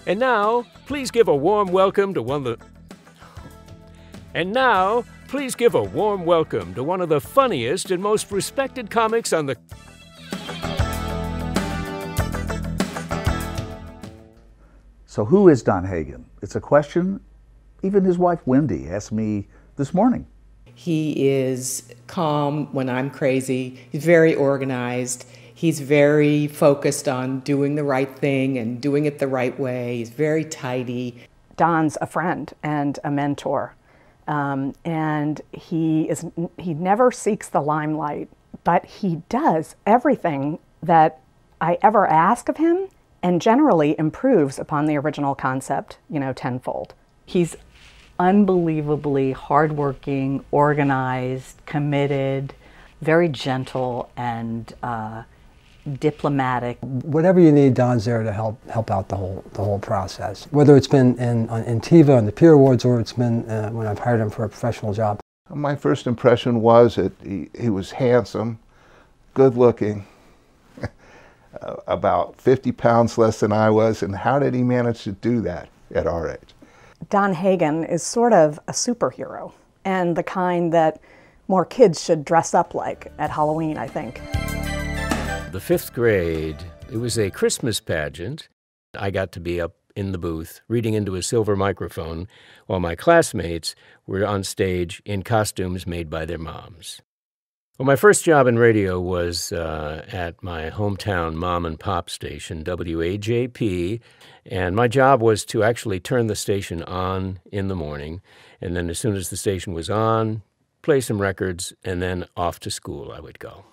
And now, please give a warm welcome to one of the funniest and most respected comics on the... So who is Don Hagen? It's a question even his wife Wendy asked me this morning. He is calm when I'm crazy. He's very organized. He's very focused on doing the right thing and doing it the right way. He's very tidy. Don's a friend and a mentor. And he never seeks the limelight, but he does everything that I ever ask of him and generally improves upon the original concept, tenfold. He's unbelievably hardworking, organized, committed, very gentle and diplomatic. Whatever you need, Don's there to help out the whole process. Whether it's been in TIVA and the Peer Awards, or it's been when I've hired him for a professional job. My first impression was that he was handsome, good looking, about 50 pounds less than I was, and how did he manage to do that at our age? Don Hagen is sort of a superhero, and the kind that more kids should dress up like at Halloween, I think. The 5th grade, it was a Christmas pageant. I got to be up in the booth reading into a silver microphone while my classmates were on stage in costumes made by their moms. Well, my first job in radio was at my hometown mom and pop station, WAJP, and my job was to actually turn the station on in the morning, and then as soon as the station was on, play some records, and then off to school I would go.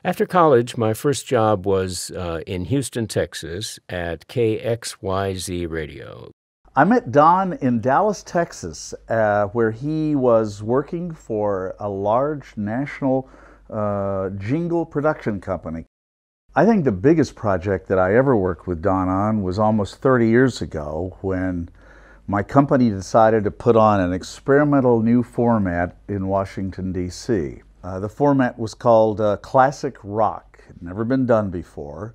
After college, my first job was in Houston, Texas, at KXYZ Radio. I met Don in Dallas, Texas, where he was working for a large national jingle production company. I think the biggest project that I ever worked with Don on was almost 30 years ago, when my company decided to put on an experimental new format in Washington, D.C. The format was called Classic Rock. It had never been done before.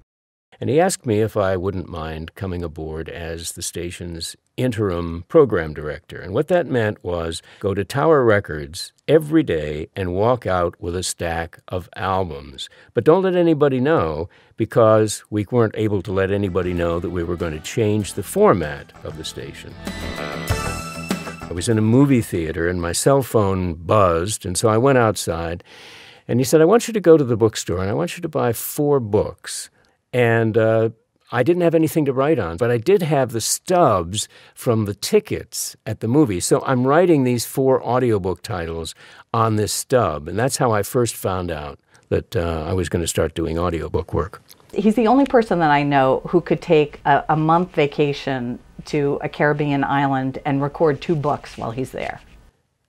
And he asked me if I wouldn't mind coming aboard as the station's interim program director. And what that meant was go to Tower Records every day and walk out with a stack of albums. But don't let anybody know, because we weren't able to let anybody know that we were going to change the format of the station. I was in a movie theater and my cell phone buzzed, and so I went outside, and he said, I want you to go to the bookstore and I want you to buy 4 books. And I didn't have anything to write on, but I did have the stubs from the tickets at the movie. So I'm writing these 4 audiobook titles on this stub, and that's how I first found out that I was going to start doing audiobook work. He's the only person that I know who could take a month vacation to a Caribbean island and record 2 books while he's there.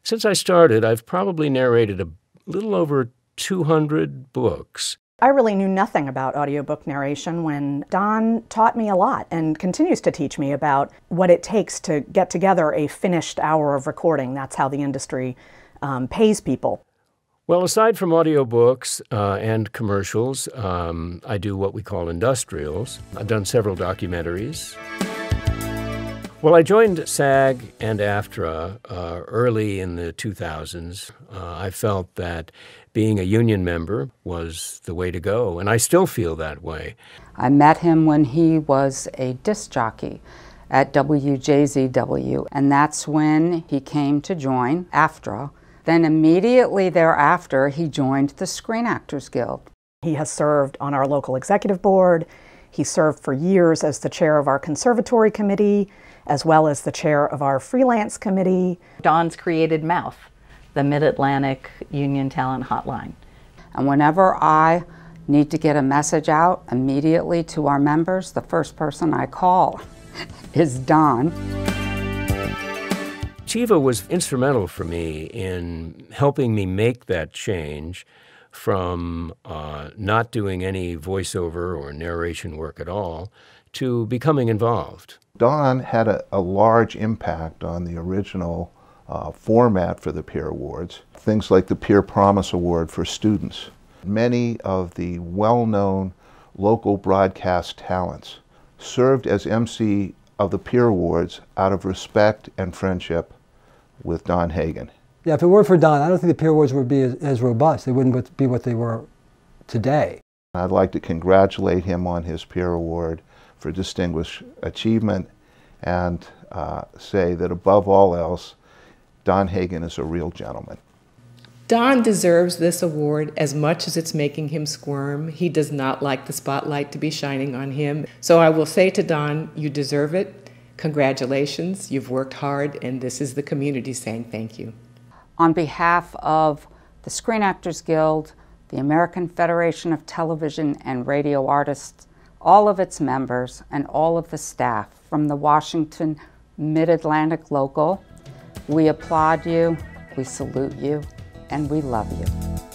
Since I started, I've probably narrated a little over 200 books. I really knew nothing about audiobook narration when Don taught me a lot and continues to teach me about what it takes to get together a finished hour of recording. That's how the industry pays people. Well, aside from audiobooks and commercials, I do what we call industrials. I've done several documentaries. Well, I joined SAG and AFTRA early in the 2000s. I felt that being a union member was the way to go, and I still feel that way. I met him when he was a disc jockey at WJZW, and that's when he came to join AFTRA. Then immediately thereafter, he joined the Screen Actors Guild. He has served on our local executive board. He served for years as the chair of our conservatory committee, as well as the chair of our freelance committee. Don's created Mouth, the Mid-Atlantic Union Talent Hotline. And whenever I need to get a message out immediately to our members, the first person I call is Don. TIVA was instrumental for me in helping me make that change from not doing any voiceover or narration work at all to becoming involved. Don had a large impact on the original format for the Peer Awards. Things like the Peer Promise Award for students. Many of the well-known local broadcast talents served as MC of the Peer Awards out of respect and friendship with Don Hagen. Yeah, if it weren't for Don, I don't think the Peer Awards would be as robust. They wouldn't be what they were today. I'd like to congratulate him on his Peer Award for distinguished achievement and say that above all else, Don Hagen is a real gentleman. Don deserves this award as much as it's making him squirm. He does not like the spotlight to be shining on him. So I will say to Don, you deserve it. Congratulations, you've worked hard, and this is the community saying thank you. On behalf of the Screen Actors Guild, the American Federation of Television and Radio Artists, all of its members, and all of the staff from the Washington Mid-Atlantic Local, we applaud you, we salute you, and we love you.